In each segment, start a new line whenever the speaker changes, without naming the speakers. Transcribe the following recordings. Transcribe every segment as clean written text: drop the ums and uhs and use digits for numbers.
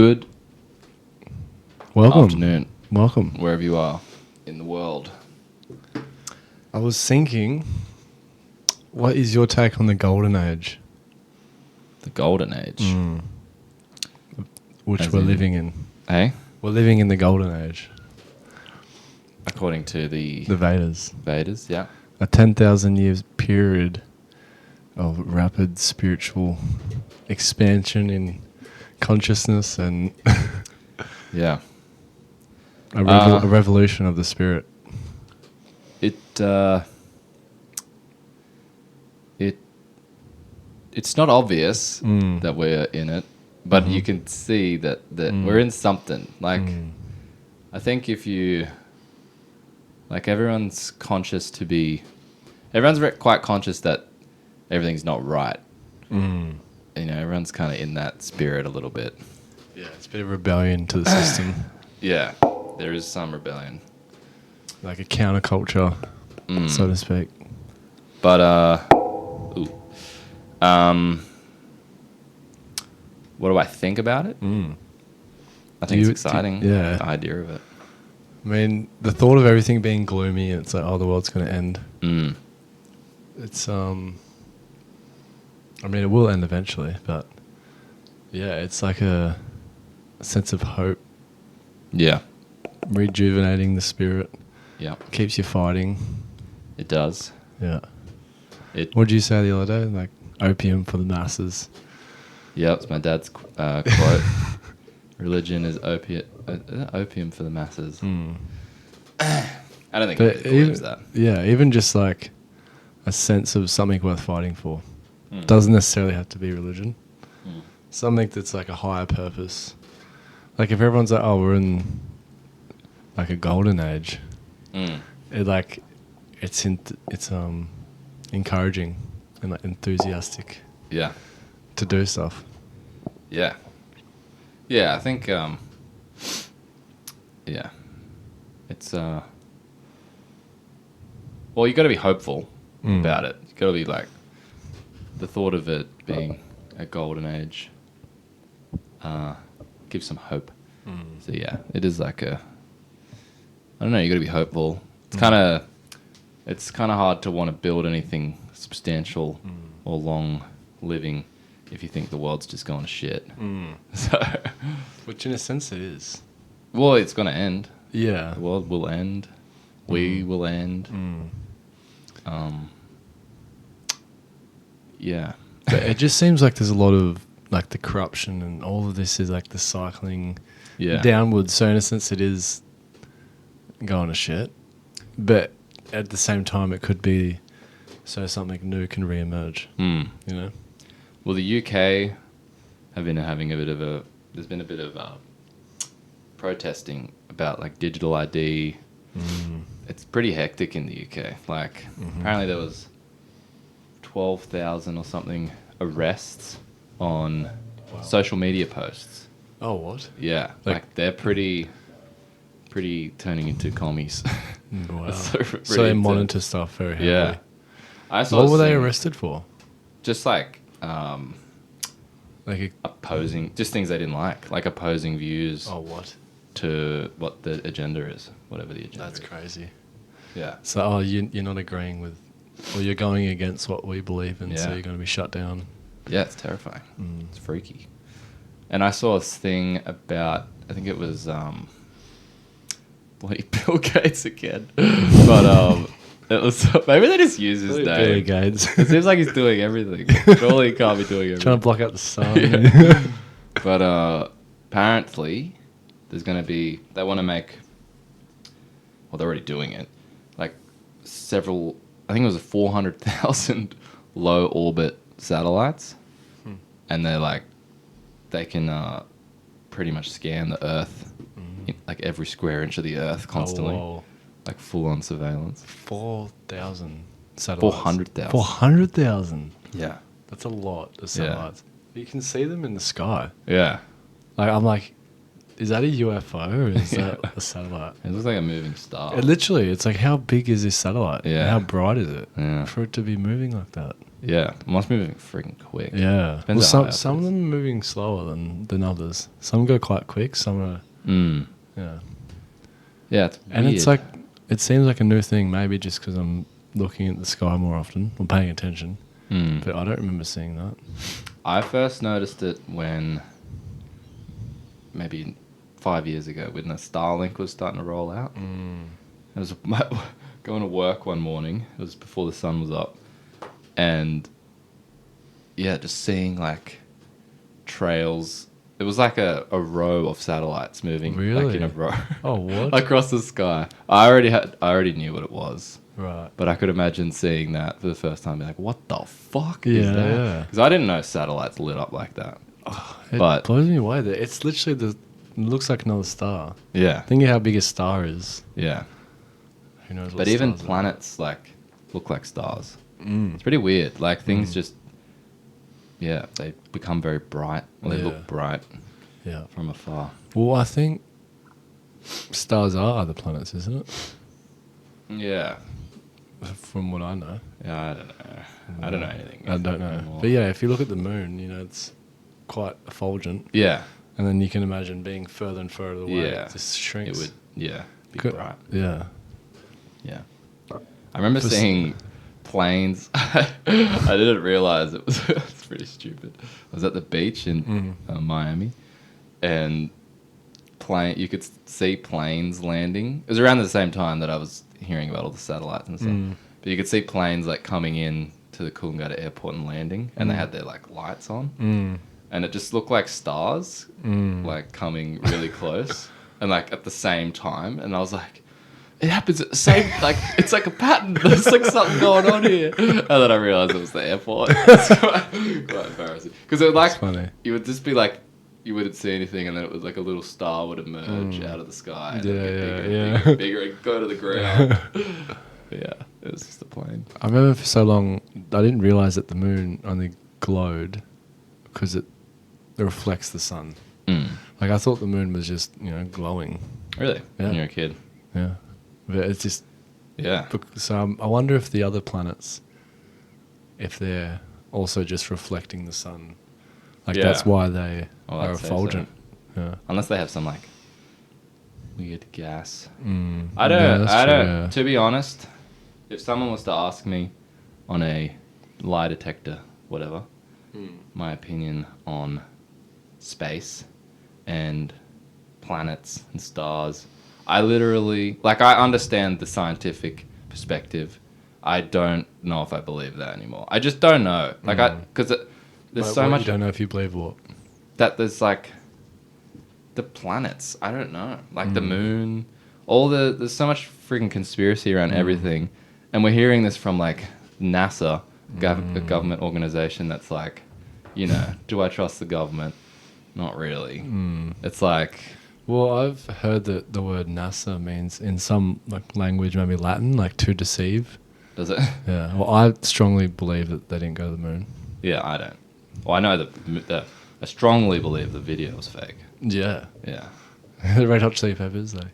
Good
Welcome.
afternoon,
Welcome.
wherever you are in the world.
I was thinking, what is your take on the golden age?
The golden age.
Which
As
we're
in-
living in.
Hey?
We're living in the golden age.
According to the
The Vedas.
Vedas, yeah.
A 10,000 years period of rapid spiritual expansion in consciousness and
Yeah.
a revolution of the spirit.
It's not obvious that we're in it, but
Mm-hmm.
you can see that we're in something. Like, I think if you, like, everyone's quite conscious that everything's not right. You know, everyone's kind of in that spirit a little bit.
Yeah, it's a bit of rebellion to the system.
Yeah, there is some rebellion.
Like a counterculture, so to speak.
But, what do I think about it? I think it's exciting.
yeah.
The idea of it.
I mean, the thought of everything being gloomy and it's like, oh, the world's going to end. It's, I mean, it will end eventually, but yeah, it's like a sense of hope,
Yeah.
rejuvenating the spirit,
Yeah.
keeps you fighting.
It does.
Yeah.
It.
What did you say the other day? Like opium for the masses.
Yeah, it's my dad's quote. Religion is opium for the masses. I don't think
But
he believes that.
Yeah, even just like a sense of something worth fighting for. Doesn't necessarily have to be religion. Something that's like a higher purpose. Like if everyone's like, oh, we're in like a golden age, it like it's encouraging and like enthusiastic
Yeah.
to do stuff.
Yeah. Yeah, I think, yeah. It's, well, you got to be hopeful about it. You got to be like, the thought of it being a golden age gives some hope. So yeah, it is like I don't know, you got to be hopeful. It's kind of hard to want to build anything substantial or long living if you think the world's just going to shit. So,
Which in a sense it is.
well, it's going to end.
Yeah.
The world will end. We will end. Yeah.
But it just seems like there's a lot of like the corruption and all of this is like the cycling downwards. So in a sense it is going to shit. But at the same time it could be so something new can re-emerge. You know?
Well, the UK have been having there's been a bit of protesting about like digital ID. It's pretty hectic in the UK. Like apparently there was 12,000 or something arrests on social media posts.
Oh, what?
Yeah, like they're pretty turning into commies.
Wow.
So
So they monitor stuff very heavily.
Yeah. I saw
What
this
were they
thing,
arrested for?
just like
Like
opposing, just things they didn't like opposing views
what?
to what the agenda is, whatever the agenda
That's
is.
crazy.
Yeah.
So you're not agreeing with, or you're going against what we believe in, so
Yeah.
you're going to be shut down.
Yeah, it's terrifying. It's freaky. And I saw this thing about, I think it was bloody Bill Gates again. But it was, maybe they just use his name.
Billy Gates.
It seems like he's doing everything. Surely he can't be doing everything.
Trying to block out the sun.
Yeah. But apparently there's going to be, they want to make, well, they're already doing it, like several, I think it was 400,000 low orbit satellites. And they're like, they can pretty much scan the Earth, like every square inch of the Earth constantly.
Oh,
Like full on surveillance.
4,000 satellites.
400,000.
400,000.
Yeah.
That's a lot of satellites. You can see them in the sky.
Yeah.
Like I'm like, is that a UFO or is that a satellite?
It looks like a moving star.
Literally, it's like how big is this satellite?
Yeah.
How bright is it?
Yeah.
For it to be moving like that.
Yeah, it must be moving freaking quick.
Yeah.
Depends
Well,
how high
some
up
of
it is.
them are moving slower than others. Some go quite quick. Some are,
Mm.
yeah.
Yeah, it's
And
weird.
it's like, it seems like a new thing, maybe just because I'm looking at the sky more often or paying attention.
Mm.
But I don't remember seeing that.
I first noticed it when maybe 5 years ago when the Starlink was starting to roll out. It was going to work one morning. It was before the sun was up, and yeah, just seeing like trails. It was like a row of satellites moving like in
Really?
a row.
Oh, what?
Across the sky. I already knew what it was.
Right.
But I could imagine seeing that for the first time, be like, "What the fuck
Yeah,
is that?"
yeah.
Because I didn't know satellites lit up like that.
It
But-
blows me away that it's literally it looks like another star.
Yeah,
Think of how big a star is.
yeah.
Who knows what
But even
stars are.
planets like look like stars.
Mm.
It's pretty weird. Like things just, yeah, they become very bright. Or they
Yeah.
look bright
Yeah.
from afar.
Well, I think stars are other planets, isn't it?
Yeah,
From what I know.
yeah. I don't know. I don't know anything.
I don't know.
anymore.
But yeah, if you look at the moon, it's quite effulgent.
Yeah,
And then you can imagine being further and further away.
Yeah.
It just shrinks.
it would. Yeah, be
Good.
bright.
Yeah.
Yeah. I remember
For s-
seeing planes. I didn't realize it was it's pretty stupid. I was at the beach in Miami, and you could see planes landing. It was around the same time that I was hearing about all the satellites and stuff. But you could see planes like coming in to the Coolangatta airport and landing, and they had their like lights on, and it just looked like stars, like coming really close, and like at the same time. And I was like, it happens at the same, like, it's like a pattern. There's like something going on here. And then I realized it was the airport. It's quite embarrassing. Because it would like,
It's funny.
you would just be like, you wouldn't see anything, and then it was like a little star would emerge out of the sky. And
Yeah,
it'd get
yeah,
bigger,
yeah.
and bigger, and bigger, and go to the ground. But yeah, it was just a plane.
I remember for so long, I didn't realize that the moon only glowed because it reflects the sun. Like, I thought the moon was just, glowing.
Really?
Yeah.
When you're a kid?
Yeah. But it's just.
Yeah.
So I wonder if the other planets, if they're also just reflecting the sun. Like,
Yeah.
that's why they
Oh,
are
I'd say so.
effulgent. Yeah.
Unless they have some like weird gas.
Mm.
I don't.
Yeah, that's
I
true,
don't.
yeah.
To be honest, if someone was to ask me on a lie detector, whatever, my opinion on space and planets and stars, I literally I understand the scientific perspective. I don't know if I believe that anymore. I just don't know. Because there's
But
so
what,
much
You don't know if you believe what?
that there's like the planets. I don't know, like the moon. There's so much freaking conspiracy around everything, and we're hearing this from like NASA, a government organization that's like, do I trust the government? Not really. It's like,
Well, I've heard that the word NASA means in some language, maybe Latin, like to deceive.
does it?
Yeah. Well, I strongly believe that they didn't go to the moon.
Yeah, I don't. Well, I know that I strongly believe the video was fake.
Yeah.
Yeah.
The Red Hot Chili Peppers, it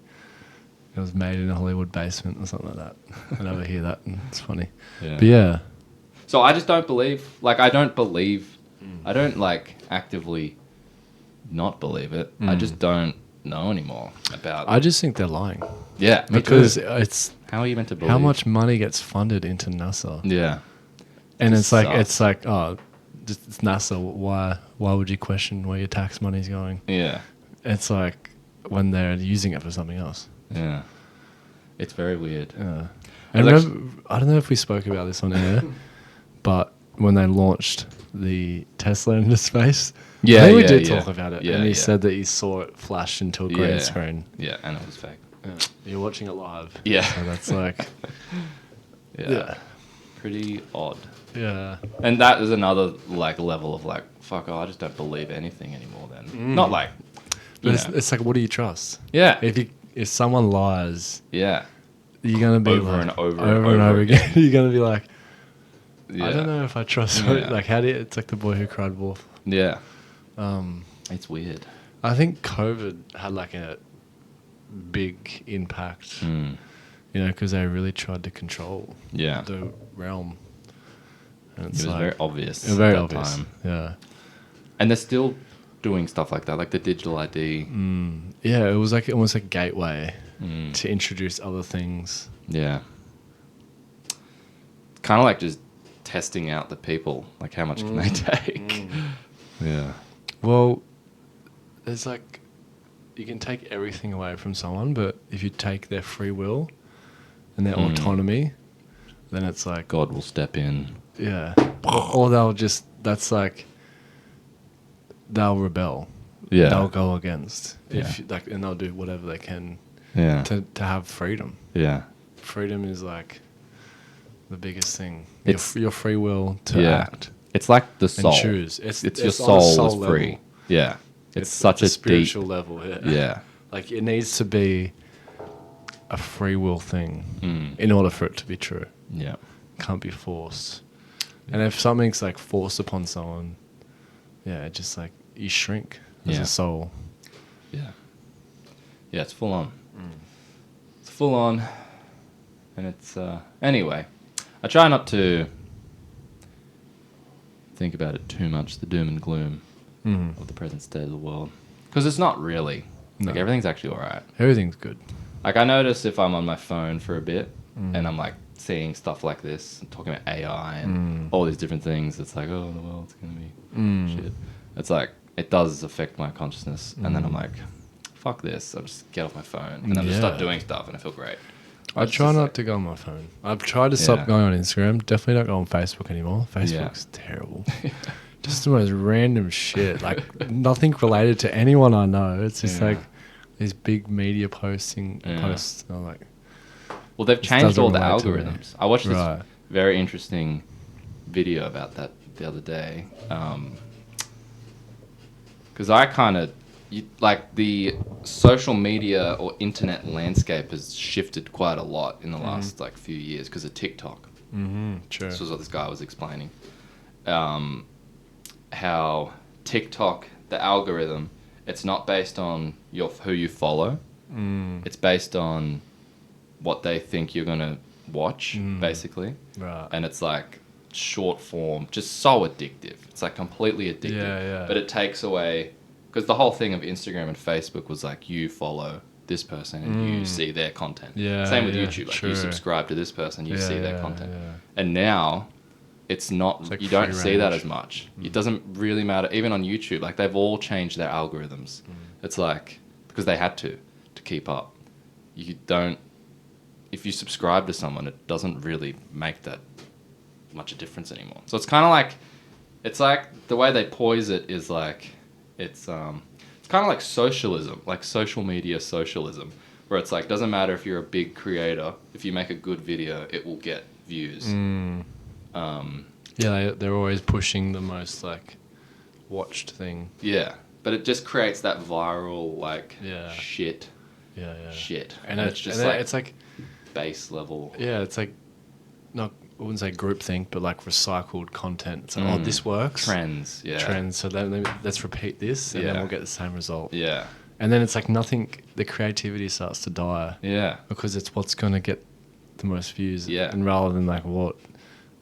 was made in a Hollywood basement or something like that. I never hear that, and it's funny.
Yeah.
But yeah.
So I just don't believe. I don't believe. I don't actively not believe it. I just don't know anymore about.
I just think they're lying.
Yeah, me
Because
too.
it's
How are you meant to believe?
how much money gets funded into NASA.
Yeah.
And
just
it's like, oh, it's NASA. Why would you question where your tax money's going?
Yeah.
It's like when they're using it for something else.
Yeah. It's very weird.
Yeah.
I
And
was
I don't know if we spoke about this on air, but when they launched the Tesla into space,
Yeah,
I think we
yeah,
did
yeah.
talk about it.
Yeah,
and he
yeah.
said that he saw it flash into a green
Yeah.
screen.
Yeah, and it was fake.
Yeah. You're watching it live.
Yeah.
So that's like,
Yeah. Pretty odd.
yeah.
And that is another level of fuck. I just don't believe anything anymore. Then not like.
But it's like, what do you trust?
Yeah.
If someone lies,
Yeah.
you're gonna be
Over
like,
and over
and
and
over
over
again. You're gonna be like,
Yeah.
I don't know if I trust.
Yeah.
Like, how do you? It's like the boy who cried wolf.
Yeah. It's weird.
I think COVID had like a big impact, because they really tried to control
Yeah.
the realm. And
It
it's
was very obvious.
it was very
at that
obvious.
time.
Yeah.
And they're still doing stuff like that, like the digital ID.
Yeah, it was like almost a gateway
Mm.
to introduce other things.
Yeah. Kind of like just testing out the people, like how much can they take? Yeah.
Well, there's like, you can take everything away from someone, but if you take their free will and their autonomy, then it's like,
God will step in.
yeah. Or they'll just, that's like, they'll rebel.
Yeah.
They'll go against.
Yeah.
Like, and they'll do whatever they can
Yeah.
to have freedom.
Yeah.
Freedom is like the biggest thing.
It's-
Your free will to
Yeah.
act
It's like the soul.
and choose.
It's your
on a
soul,
soul
is free.
level.
Yeah. It's such
a
a
spiritual
deep.
level. Yeah.
Yeah.
Like it needs to be a free will thing
Mm.
in order for it to be true.
Yeah.
Can't be forced. And if something's like forced upon someone, yeah, it just like you shrink as
Yeah.
a soul.
Yeah. Yeah, it's full on. It's full on. And it's, anyway, I try not to think about it too much, the doom and gloom of the present state of the world. Because it's not really. Like,
No.
everything's actually alright.
Everything's good.
Like, I notice if I'm on my phone for a bit and I'm, like, seeing stuff like this, and talking about AI and all these different things, it's like, oh, the world's going to be shit. It's like, it does affect my consciousness. And then I'm like, fuck this. I'll just get off my phone. And then just start
Yeah.
doing stuff and I feel great.
I
It's
try
just
not
like-
to go on my phone. I've tried to
Yeah.
stop going on Instagram. Definitely don't go on Facebook anymore. Facebook's terrible. Just the most random shit. Like nothing related to anyone I know. It's just
Yeah.
like these big media posting
Yeah.
posts. And I'm like,
Well, they've
This
changed
doesn't
all the
relate to me.
algorithms. I watched this
Right.
very interesting video about that the other day. Because I kind of, like, the social media or internet landscape has shifted quite a lot in the last, like, few years because of TikTok.
sure.
This was what this guy was explaining. How TikTok, the algorithm, it's not based on who you follow. It's based on what they think you're going to watch, basically.
Right.
And it's like short form, just so addictive. It's like completely addictive.
Yeah, yeah.
But it takes away, because the whole thing of Instagram and Facebook was like you follow this person and you see their content.
Yeah,
Same with
yeah,
YouTube. Like
true.
you subscribe to this person, you see their
yeah,
content.
yeah.
And now it's not,
like
you don't
free
see that
range.
as much. It doesn't really matter. Even on YouTube, like they've all changed their algorithms. It's like, because they had to keep up. You don't, if you subscribe to someone, it doesn't really make that much a difference anymore. So it's kind of like, it's like the way they poise it is like, it's kind of like socialism, like social media socialism, where it's like, doesn't matter if you're a big creator, if you make a good video, it will get views.
Yeah, they're always pushing the most like watched thing.
Yeah, but it just creates that viral like
Yeah.
shit,
Yeah.
and it's just
and
like
it's like
base level.
yeah, it's like not I wouldn't say groupthink, but like recycled content. It's like oh, this works.
Trends, yeah,
Trends. So let's repeat this, and then
Yeah.
we'll get the same result.
yeah,
And then it's like nothing. The creativity starts to die
yeah,
because it's what's going to get the most views.
Yeah.
And rather than like what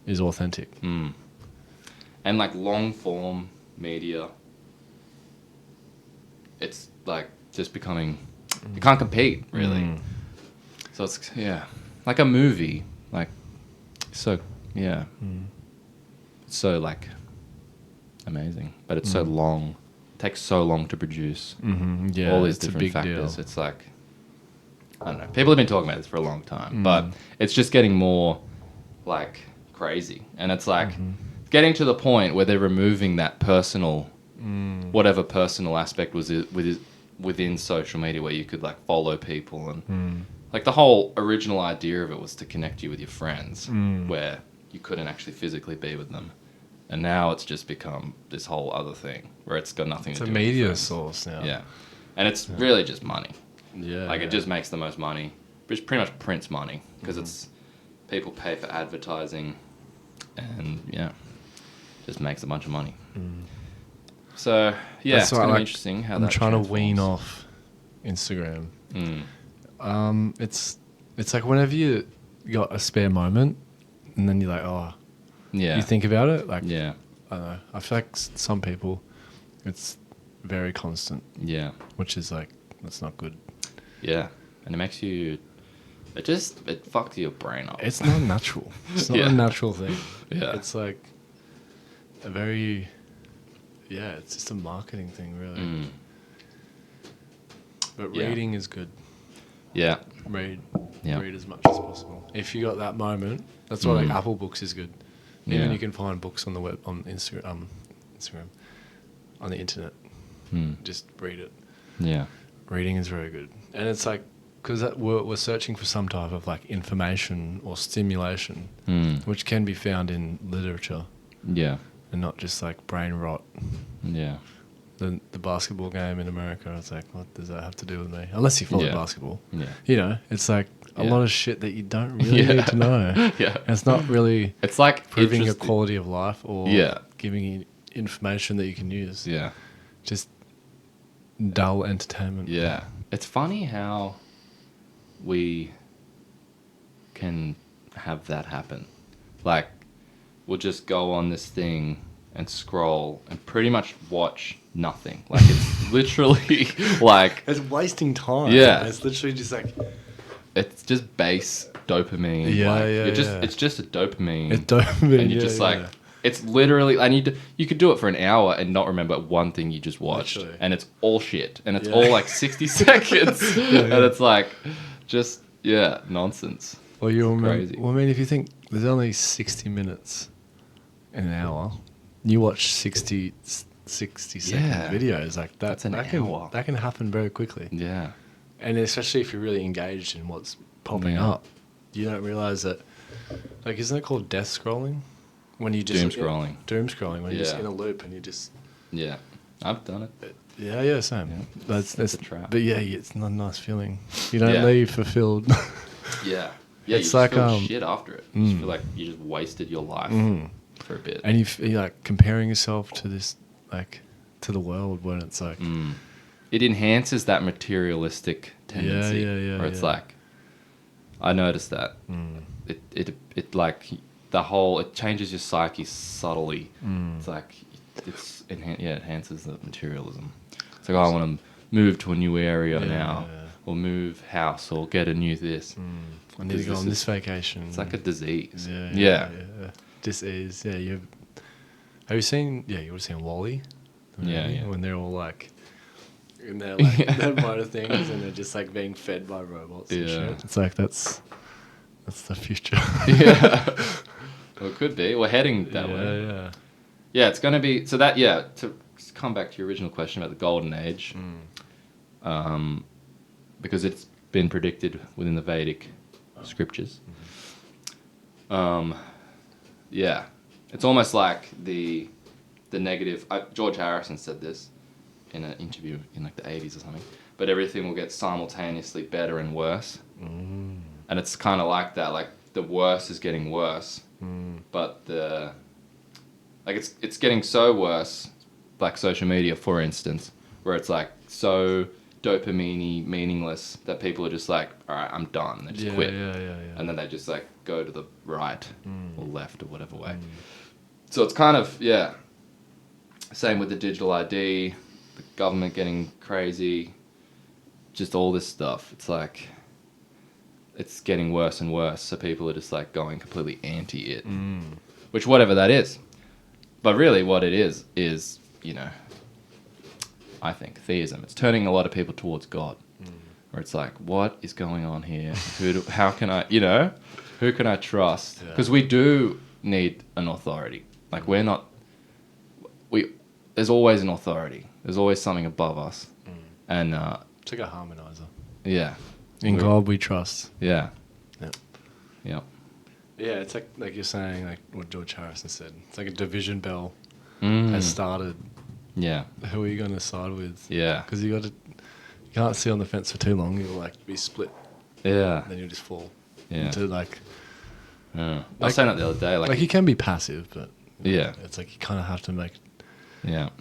is authentic.
and like long form media. It's like just becoming, you can't compete really. So it's like a movie, like so it's so like amazing, but it's so long. It takes so long to produce.
Yeah.
All these
it's a
different
big
factors.
deal.
It's like, I don't know. People have been talking about this for a long time, but it's just getting more like crazy, and it's like getting to the point where they're removing that personal, whatever personal aspect was within social media, where you could like follow people and like the whole original idea of it was to connect you with your friends, where you couldn't actually physically be with them. And now it's just become this whole other thing where it's got nothing
It's
to
a
do with
media
friends.
source now.
Yeah. And it's really just money.
Yeah.
Like it just makes the most money. Which pretty much prints money because it's people pay for advertising and just makes a bunch of money. So yeah,
That's
it's
why,
going to
like,
be interesting how
I'm
that
trying to wean
transforms.
off Instagram.
Mm.
It's like whenever you got a spare moment, and then you're like, oh,
Yeah.
You think about it, like
Yeah.
I don't know. I feel like some people, it's very constant,
Yeah.
which is like that's not good.
Yeah. And it makes you. It fucks your brain up.
It's not natural. It's not
Yeah.
a natural thing.
Yeah.
It's like a very, it's just a marketing thing, really.
Mm.
But
Yeah.
reading is good.
Yeah.
Read
Yeah.
as much as possible. If you got that moment, that's why like Apple Books is good. Even
Yeah.
you can find books on the web, on Instagram, on the internet.
Mm.
Just read it.
Yeah.
Reading is very good, and it's like because we're searching for some type of like information or stimulation, which can be found in literature,
Yeah.
and not just like brain rot.
Yeah.
The basketball game in America, it's like, what does that have to do with me? Unless you follow
Yeah.
basketball,
Yeah.
you know, it's like a
Yeah.
lot of shit that you don't really
Yeah.
need to know.
Yeah.
And it's not really
It's like
improving your
interesting-
quality of life or
Yeah.
giving you information that you can use.
Yeah.
Just dull entertainment.
Yeah. It's funny how we can have that happen. Like, we'll just go on this thing and scroll and pretty much watch nothing. Like, it's literally like,
It's wasting time.
Yeah.
It's literally just like,
it's just base dopamine.
Yeah,
like,
yeah, yeah.
It's just a dopamine.
it's dopamine.
and you're just like, it's literally, you could do it for an hour and not remember one thing you just watched.
Literally.
And it's all shit. And it's
Yeah.
all like 60 seconds.
Yeah.
And it's like, just, nonsense.
Well, you remember,
crazy.
well, I mean, if you think there's only 60 minutes in an hour, you watch 60 second
Yeah.
videos like that.
That's an
that
hour.
That can happen very quickly.
Yeah.
And especially if you're really engaged in what's popping
Yeah.
up, you don't realize that. Like, isn't it called death scrolling? When you just
Doom scrolling.
Doom scrolling. When you're just
Yeah.
in a loop and you just.
Yeah. I've done it.
Yeah, same.
Yeah.
That's
It's a trap.
But yeah, it's not a nice feeling. You don't
Yeah.
leave fulfilled.
Yeah. Yeah,
It's
you
like,
just feel shit after it. You just
mm.
feel like you just wasted your life for a bit.
And you're like comparing yourself to this, like, to the world when it's like,
It enhances that materialistic tendency.
yeah,
where it's
yeah.
like, I noticed that. It like, it changes your psyche subtly. It's like, it enhances the materialism. It's like, oh, I want to move to a new area now.
yeah.
Or move house, or get a new this.
I need to go
This
on
is-
this vacation.
It's like a disease.
yeah. Disease. Yeah, have you seen? Yeah, you would have seen Wall-E.
Yeah.
When they're all like, in their like their motor things, and they're just like being fed by robots. And
Yeah.
shit. It's like that's the future.
Yeah. Well, it could be. We're heading that
yeah,
way.
yeah.
Yeah, it's going to be... So that, to come back to your original question about the golden age, because it's been predicted within the Vedic scriptures. Yeah. It's almost like the negative... George Harrison said this in an interview in like the 80s or something, but everything will get simultaneously better and worse. And it's kind of like that, like the worse is getting worse, but it's getting so worse, like social media, for instance, where it's like so dopamine-y, meaningless that people are just like, all right, I'm done. They just quit.
Yeah.
And then they just like go to the right or left or whatever way. So it's kind of, same with the digital ID, the government getting crazy, just all this stuff. It's like, it's getting worse and worse. So people are just like going completely anti it, which whatever that is. But really what it is, I think, theism. It's turning a lot of people towards God, where it's like, what is going on here? How can I, who can I trust? Because we do need an authority. Like there's always an authority. There's always something above us. And,
It's like a harmonizer.
yeah.
In God we trust.
Yeah.
Yeah.
Yeah.
Yeah, it's like you're saying, like what George Harrison said. It's like a division bell
Mm.
has started.
Yeah.
Who are you going to side with?
Yeah.
Because you can't sit on the fence for too long. You'll like be split.
Yeah.
Then you'll just fall
Yeah.
into like
Yeah. I was saying that the other day,
like you can be passive, but
Yeah.
it's like you kind of have to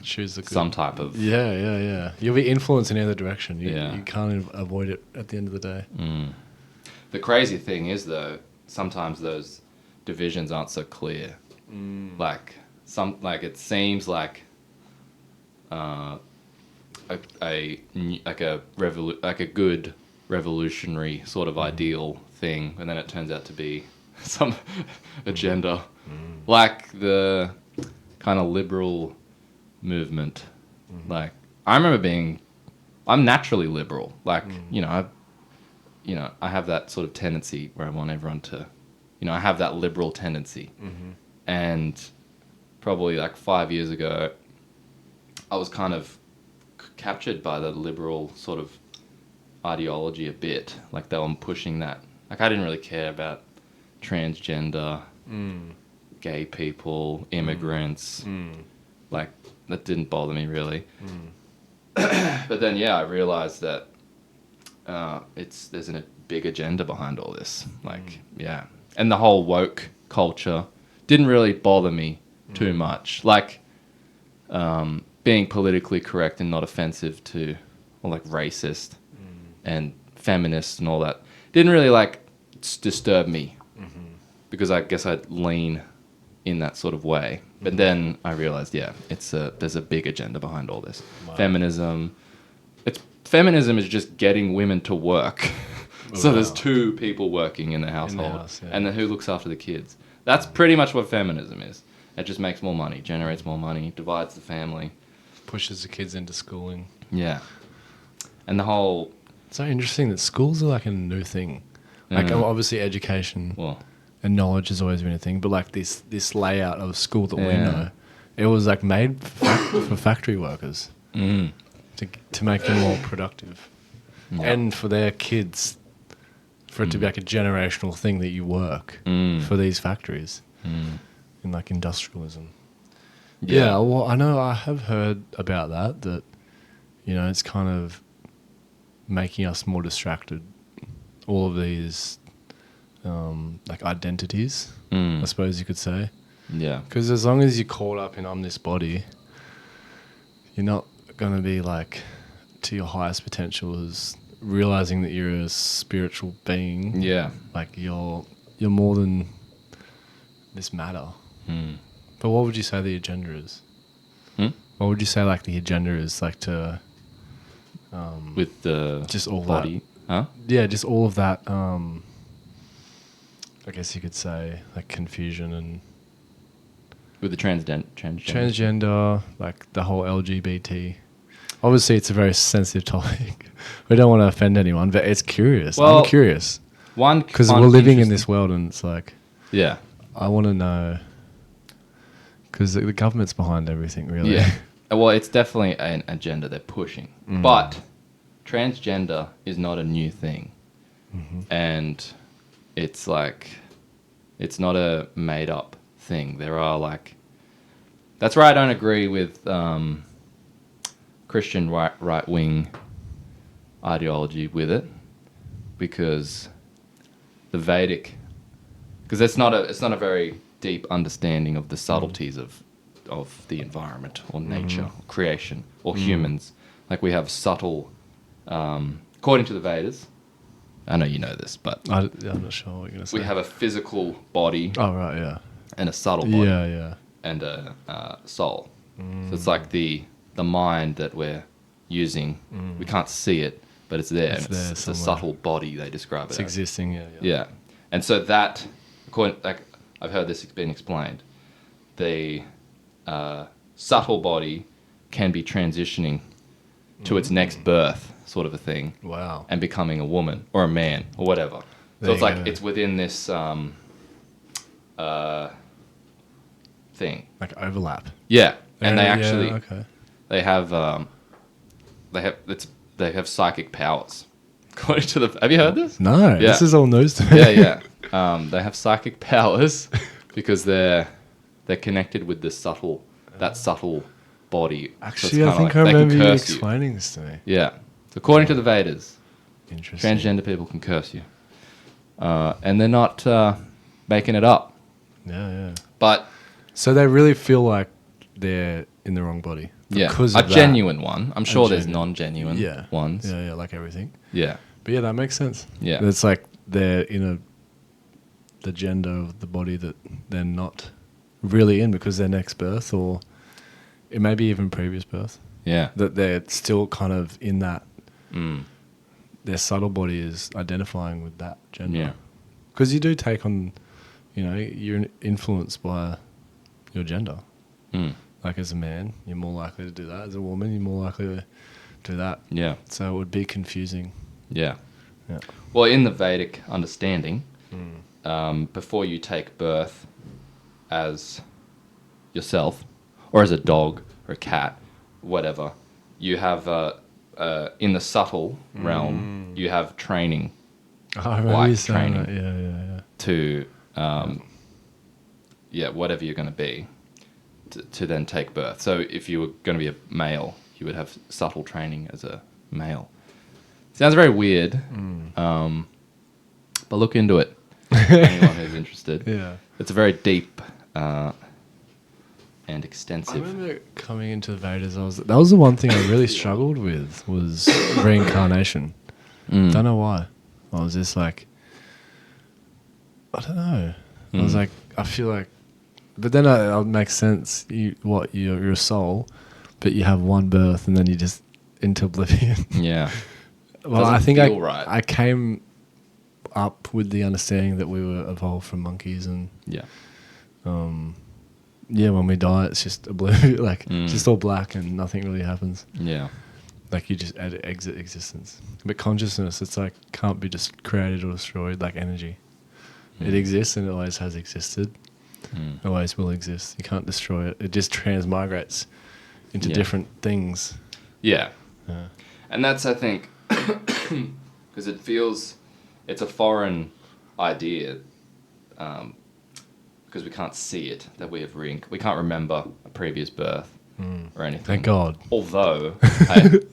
choose the good.
Some type of...
Yeah. You'll be influenced in either direction. You
Yeah.
can't avoid it at the end of the day.
The crazy thing is, though, sometimes those divisions aren't so clear. Like it seems like a good revolutionary sort of ideal thing, and then it turns out to be some agenda, like the kind of liberal movement. Like I remember I'm naturally liberal. Like I have that sort of tendency where I want everyone to, I have that liberal tendency, and probably like 5 years ago, I was kind of captured by the liberal sort of ideology a bit. Like they were pushing that. Like I didn't really care about transgender, gay people, immigrants. Like that didn't bother me really. But then I realized that there's a big agenda behind all this. Like and the whole woke culture didn't really bother me too much. Like being politically correct and not offensive to, or like racist and feminist and all that didn't really like disturb me, because I guess I'd lean in that sort of way. But then I realized, there's a big agenda behind all this. Wow. Feminism is just getting women to work. So there's two people working in the household, and then who looks after the kids? That's pretty much what feminism is. It just makes more money, generates more money, divides the family,
pushes the kids into schooling.
Yeah, and the whole.
It's so interesting that schools are like a new thing. Like obviously education and knowledge has always been a thing, but like this layout of school that we know, it was like made for factory workers to make them more productive, and for their kids, for it to be like a generational thing that you work for these factories in like industrialism. Yeah, well, I know I have heard about that it's kind of making us more distracted. All of these like identities, I suppose you could say. Yeah. Because as long as you're caught up in I'm this body, you're not going to be like to your highest potential as realizing that you're a spiritual being. Yeah. Like you're more than this matter. But what would you say the agenda is? What would you say like the agenda is, like to
with the
just all
body?
That,
huh?
Yeah, just all of that. I guess you could say like confusion and
with the
transgender, like the whole LGBT. Obviously, it's a very sensitive topic. We don't want to offend anyone, but it's curious. Well, I'm curious. Because we're living in this world, and it's like, I want to know. Because the government's behind everything, really.
Yeah. Well, it's definitely an agenda they're pushing. But transgender is not a new thing. And it's like, it's not a made-up thing. There are like... That's where I don't agree with Christian right-wing ideology with it. Because the Vedic... Because it's not a very... deep understanding of the subtleties of the environment or nature, or creation, or humans. Like we have subtle, according to the Vedas, I know you know this, but
I'm not sure what you're going to say.
We have a physical body.
Oh, right, yeah.
And a subtle body.
Yeah, yeah.
And a soul. So it's like the mind that we're using. We can't see it, but it's there. It's a subtle body, they describe it as.
It's existing, yeah.
Yeah. And so that, I've heard this been explained. The subtle body can be transitioning to its next birth, sort of a thing.
Wow. And
becoming a woman or a man or whatever. So it's like it's within this thing.
Like overlap.
Yeah. And they actually
okay.
they have psychic powers. According to have you heard this?
No,
yeah.
This is all news to me.
Yeah. They have psychic powers because they're connected with that subtle body.
Actually, so I think I remember you explaining this to me.
Yeah. So according to the Vedas,
interesting,
transgender people can curse you, and they're not making it up.
Yeah.
But
so they really feel like they're in the wrong body.
Because of genuine one. I'm sure there's non-genuine ones.
Yeah, like everything.
Yeah.
But yeah, that makes sense.
Yeah.
It's like they're in the gender of the body that they're not really in because their next birth, or it may be even previous birth,
Yeah.
that they're still kind of in that.
Mm.
Their subtle body is identifying with that gender.
Yeah.
Because you do take on, you're influenced by your gender.
Mm.
Like as a man, you're more likely to do that. As a woman, you're more likely to do that.
Yeah.
So it would be confusing.
Yeah.
Yeah.
Well, in the Vedic understanding, before you take birth as yourself, or as a dog or a cat, whatever, you have in the subtle realm, you have training
I remember you saying that. Yeah.
to whatever you're going to be to then take birth. So if you were going to be a male, you would have subtle training as a male. Sounds very weird, but look into it. Anyone who's interested.
Yeah.
It's a very deep and
I
extensive.
remember coming into the Vedas, that was the one thing I really struggled with was reincarnation. Don't know why. I was just like, I don't know. I was like, I feel like, but then it would make sense. You're a soul, but you have one birth and then you just into oblivion.
Yeah.
Well,
Doesn't
I think
feel right.
I came up with the understanding that we were evolved from monkeys, and when we die, it's just oblivion, like it's just all black and nothing really happens.
Yeah.
Like you just exit existence. But consciousness, it's like can't be just created or destroyed like energy. It exists and it always has existed. Always will exist. You can't destroy it. It just transmigrates into different things.
Yeah.
Yeah.
And that's, I think, because it's a foreign idea, because we can't see it, that we can't remember a previous birth or anything.
Thank God.
Although,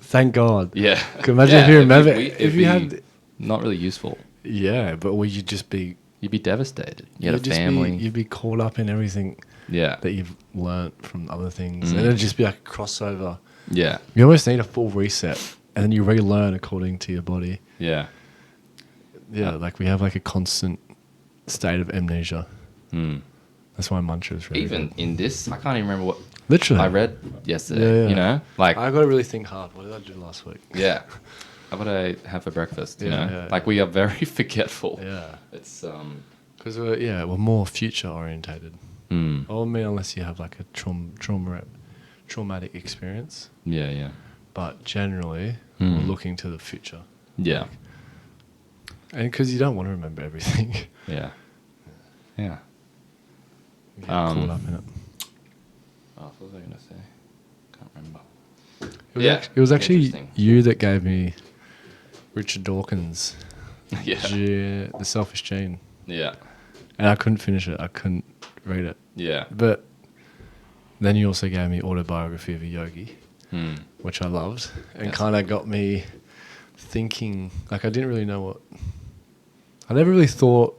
Thank God.
yeah.
Imagine if you remember, if you had,
not really useful.
yeah, but would you just be,
You'd be devastated. You had
you'd
a
just
family.
you'd be caught up in everything
Yeah.
that you've learnt from other things, and it'd just be like a crossover.
Yeah.
You almost need a full reset, and then you relearn according to your body.
Yeah.
Yeah, like we have like a constant state of amnesia. That's why mantra is really
Even
good.
in this, I can't even remember what
Literally.
I read yesterday.
Yeah.
You know, like
I got to really think hard. What did I do last week?
yeah, what did I have for breakfast? You
Yeah,
know,
yeah,
like we are very forgetful.
Yeah,
It's
because we're more future orientated. Or I mean, unless you have like a traumatic experience,
yeah.
but generally we're looking to the future.
Yeah.
And because you don't want to remember everything.
Yeah. Yeah.
You get caught up in it.
Oh, what was I going to say? Can't remember.
It was actually
Interesting.
you that gave me Richard Dawkins'
Yeah.
The Selfish Gene.
Yeah.
And I couldn't finish it. I couldn't read it.
Yeah.
But then you also gave me Autobiography of a Yogi, which I loved, and
Yes.
kind of got me thinking. Like I didn't really know what. I never really thought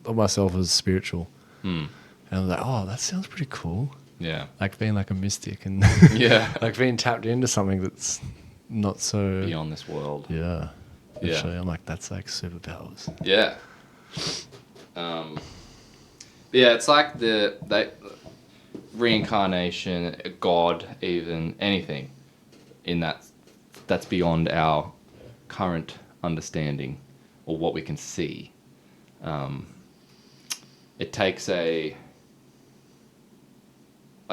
of myself as spiritual, and I was like, "Oh, that sounds pretty cool."
Yeah.
Like being like a mystic and
Yeah.
like being tapped into something that's not so
Beyond this world.
Yeah.
Yeah.
Actually, I'm like, that's like superpowers.
Yeah. Yeah, it's like the reincarnation, God, even anything in that's beyond our current understanding or what we can see. It takes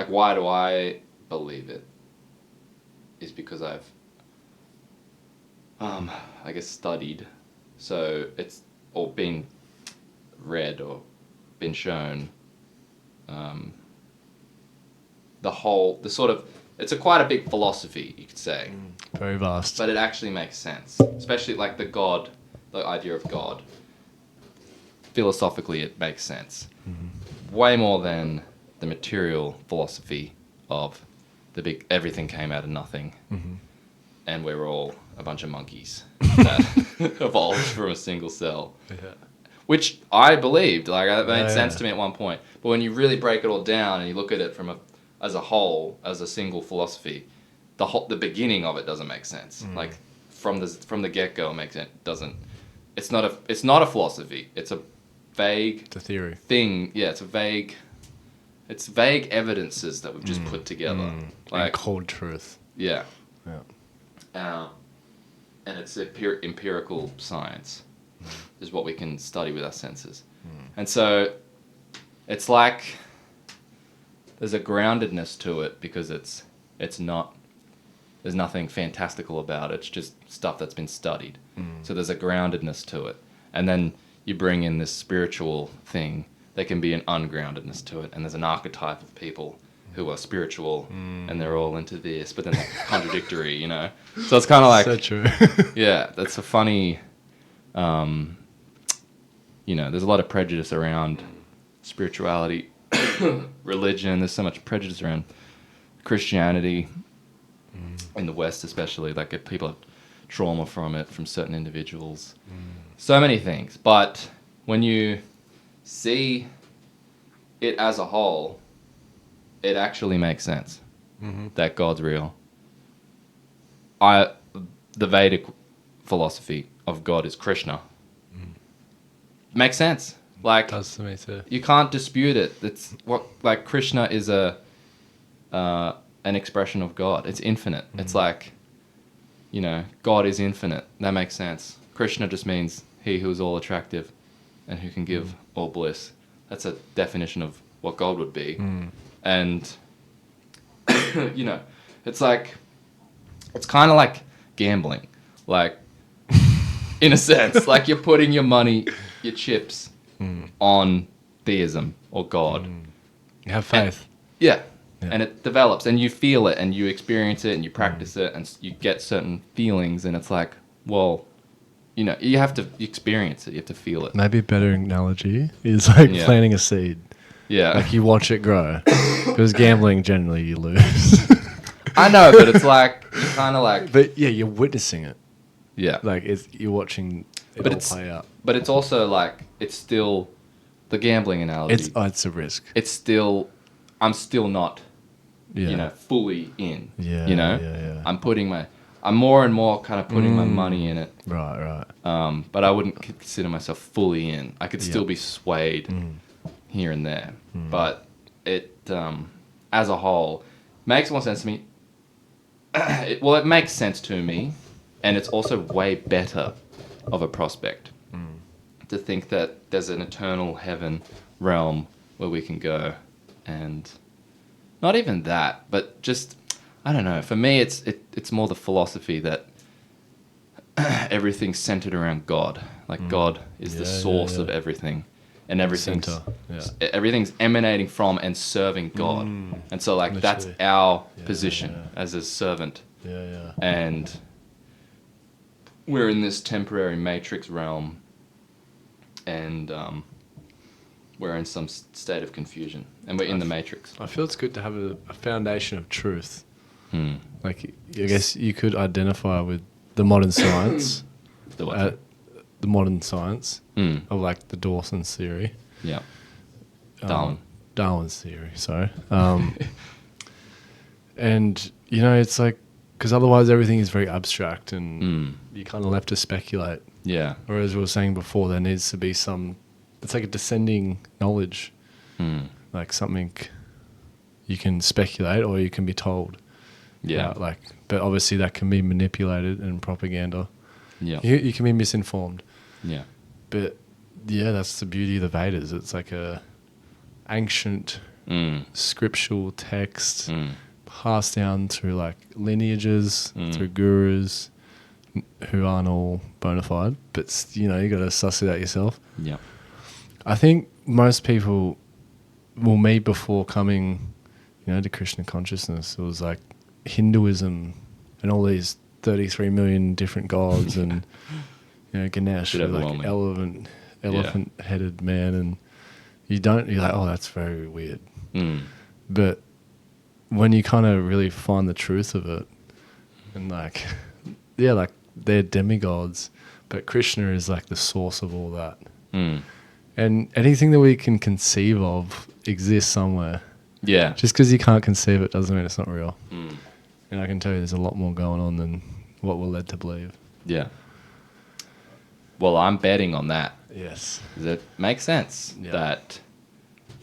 why do I believe it? Is because I've I guess studied, so it's or been read or been shown it's quite a big philosophy, you could say,
Very vast.
but it actually makes sense, especially like the idea of God. Philosophically, it makes sense way more than the material philosophy of everything came out of nothing, and we're all a bunch of monkeys that evolved from a single cell.
Yeah.
Which I believed, like that made
Yeah,
sense
yeah.
to me at one point. But when you really break it all down and you look at it as a whole, as a single philosophy, the beginning of it doesn't make sense. Like from the get go, it makes it doesn't. It's not a philosophy. It's a vague
It's a theory.
thing. Yeah, it's a vague It's vague evidences that we've just put together.
Like cold truth.
Yeah.
Yeah.
And it's empirical science is what we can study with our senses. And so it's like there's a groundedness to it because it's not, there's nothing fantastical about it. It's just stuff that's been studied. So there's a groundedness to it. And then you bring in this spiritual thing. There can be an ungroundedness to it. And there's an archetype of people who are spiritual and they're all into this, but then they're contradictory, you know? So it's kind of like...
So true.
Yeah, that's a funny... you know, there's a lot of prejudice around spirituality, religion. There's so much prejudice around Christianity in the West, especially. Like, if people have trauma from it, from certain individuals. So many things. But when you see it as a whole, it actually makes sense that God's real. The Vedic philosophy of God is Krishna. Makes sense. Like,
Does to me too.
you can't dispute it. It's what, like, Krishna is an expression of God. It's infinite. It's like, you know, God is infinite. That makes sense. Krishna just means he who is all attractive and who can give all bliss. That's a definition of what God would be. And, you know, it's like, it's kind of like gambling. Like, in a sense, like you're putting your money, your chips on theism or God.
You have faith.
Yeah. And it develops and you feel it and you experience it and you practice it and you get certain feelings and it's like, well, you know, you have to experience it. You have to feel it.
Maybe a better analogy is like planting a seed.
Yeah.
Like you watch it grow. Because gambling, generally, you lose.
I know, but it's like, you kind of like...
But yeah, you're witnessing it.
Yeah.
Like you're watching it all play out.
But it's also like, it's still the gambling analogy.
It's a risk.
It's still, I'm still not,
Yeah.
you know, fully in.
Yeah.
You know?
Yeah.
I'm more and more kind of putting my money in it.
Right.
But I wouldn't consider myself fully in. I could still be swayed here and there. But it, as a whole, makes more sense to me. It makes sense to me. And it's also way better of a prospect to think that there's an eternal heaven realm where we can go. And not even that, but just, I don't know. For me, it's more the philosophy that everything's centered around God. Like God is the source of everything. And everything's emanating from and serving God. And so like that's our position as a servant.
Yeah.
And we're in this temporary matrix realm and we're in some state of confusion and we're in the matrix.
I feel it's good to have a foundation of truth. Like, I guess you could identify with the modern science. The modern science of like the Dawson's theory.
Yeah.
Darwin's theory, sorry. And, you know, it's like, because otherwise everything is very abstract and you're kind of left to speculate.
Yeah.
Whereas we were saying before, there needs to be it's like a descending knowledge. Like something you can speculate or you can be told.
Yeah.
But obviously that can be manipulated and propaganda.
Yeah.
You can be misinformed.
Yeah.
But yeah, that's the beauty of the Vedas. It's like a ancient scriptural text passed down through like lineages, through gurus who aren't all bona fide, but you know, you got to suss it out yourself.
Yeah.
I think most people will meet before coming, you know, to Krishna consciousness. It was like Hinduism and all these 33 million different gods and, you know, Ganesh, like elephant-headed man, and you're like, oh, that's very weird. But when you kind of really find the truth of it, and like, yeah, like they're demigods, but Krishna is like the source of all that. And anything that we can conceive of exists somewhere.
Yeah.
Just because you can't conceive it doesn't mean it's not real. And I can tell you there's a lot more going on than what we're led to believe.
Yeah. Well, I'm betting on that.
Yes.
It makes sense that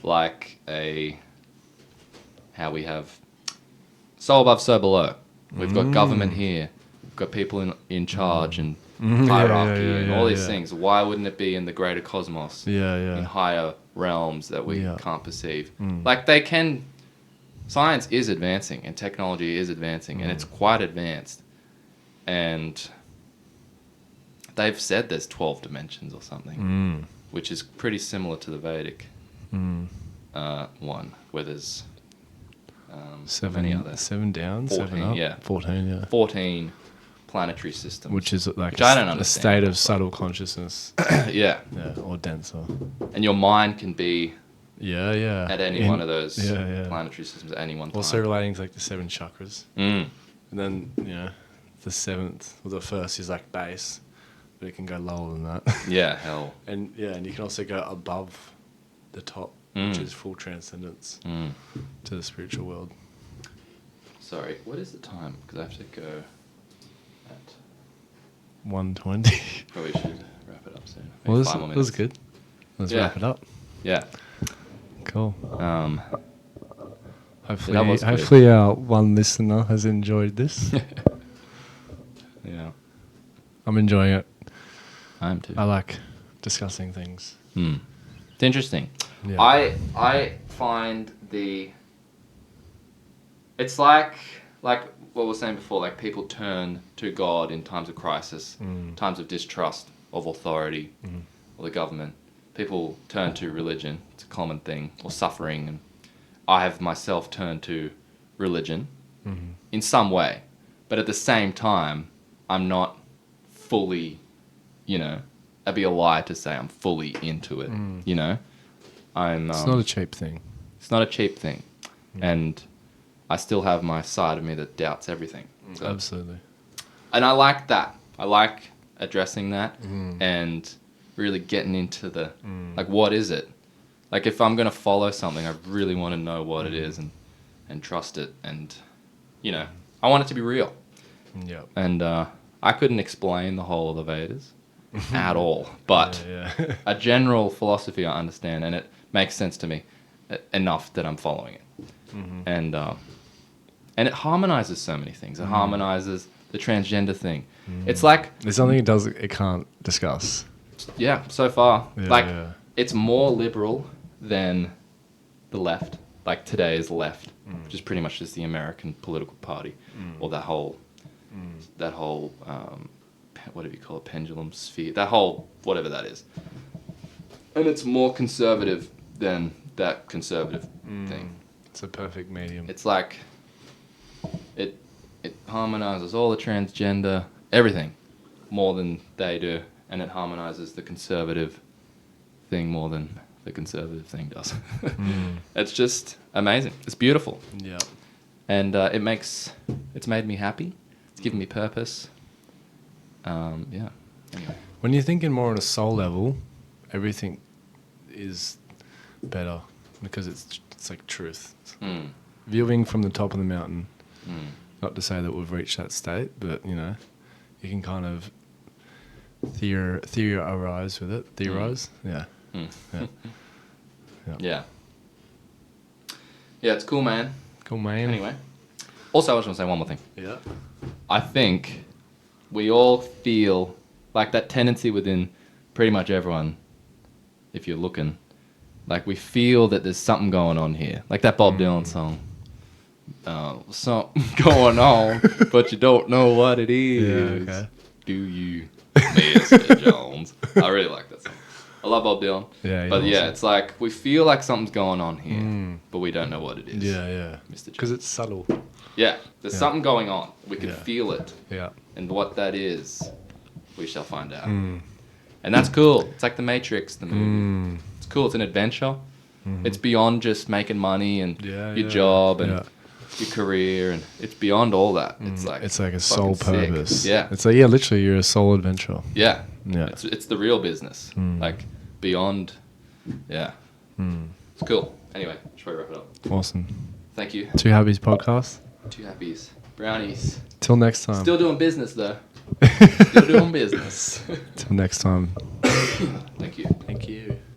like a how we have so above, so below. We've got government here. We've got people in charge and hierarchy and all these things. Why wouldn't it be in the greater cosmos? In higher realms that we can't perceive. Like science is advancing and technology is advancing and it's quite advanced. And they've said there's 12 dimensions or something, which is pretty similar to the Vedic one, where there's
seven down,
14,
7 up,
yeah.
14,
14 planetary systems.
Which is like
which I don't
a
understand.
state of subtle consciousness.
Yeah,
or denser.
and your mind can be
at
at one of those planetary systems at any one time.
Also relating to like the 7 chakras.
Mm.
And then, the 7th, or the first is like base, but it can go lower than that.
Yeah, hell.
And you can also go above the top, which is full transcendence to the spiritual world.
Sorry, what is the time? Because I have to go at...
1:20.
Probably should wrap it up soon.
Well,
Maybe 5 more
this was
minutes.
good. Let's wrap it up.
Yeah.
Cool.
That was good.
Hopefully our one listener has enjoyed this.
Yeah.
I'm enjoying it.
I am too.
I like discussing things.
It's interesting.
Yeah.
I find it's like what we were saying before, like people turn to God in times of crisis, times of distrust of authority or the government. People turn to religion. It's a common thing, or suffering. And I have myself turned to religion in some way, but at the same time, I'm not fully, it'd be a lie to say I'm fully into it. I'm.
It's not a cheap thing.
It's not a cheap thing, and I still have my side of me that doubts everything. So,
Absolutely.
and I like that. I like addressing that and really getting into the like, what is it? Like, if I'm gonna follow something, I really want to know what it is and trust it, and I want it to be real.
Yeah.
And I couldn't explain the whole of the Vedas at all, but a general philosophy I understand, and it makes sense to me enough that I'm following it. And it harmonizes so many things. It harmonizes the transgender thing. It's like
there's something it can't discuss.
Yeah, so far. It's more liberal than the left. Like today's left, which is pretty much just the American political party, or that whole, what do you call it, pendulum sphere, that whole, whatever that is. And it's more conservative than that conservative thing.
It's a perfect medium.
It's like, it harmonizes all the transgender, everything, more than they do, and it harmonizes the conservative thing more than the conservative thing does. It's just amazing. It's beautiful.
Yeah.
And it's made me happy. It's given me purpose. Anyway.
When you're thinking more on a soul level, everything is better because it's like truth. Viewing from the top of the mountain, not to say that we've reached that state, but you can kind of theorize with it. Theorize? Yeah.
Yeah, it's cool, man.
Cool, man.
Anyway. Also, I just want to say one more thing.
Yeah.
I think we all feel like that tendency within pretty much everyone, if you're looking, like we feel that there's something going on here. Like that Bob Dylan song. Something going on, but you don't know what it is.
Yeah, okay.
Do you, Mr. Jones? I really like that song. I love Bob Dylan.
Yeah,
but yeah, it's like we feel like something's going on here, but we don't know what it is.
Yeah.
Mr. Jones.
Because it's subtle.
Yeah, there's something going on. We can feel it.
Yeah.
And what that is, we shall find out. And that's cool. It's like The Matrix, the movie. It's cool. It's an adventure. It's beyond just making money and your job and your career, and it's beyond all that. It's like
a soul purpose.
Sick. Yeah.
It's like literally you're a soul adventure.
Yeah.
Yeah.
It's the real business. Like beyond. Yeah. It's cool. Anyway, should we wrap it up?
Awesome.
Thank you.
2 Happies podcast.
2 Happies. Brownies.
Till next time.
Still doing business though. Still doing business.
Till next time.
Thank you.
Thank you.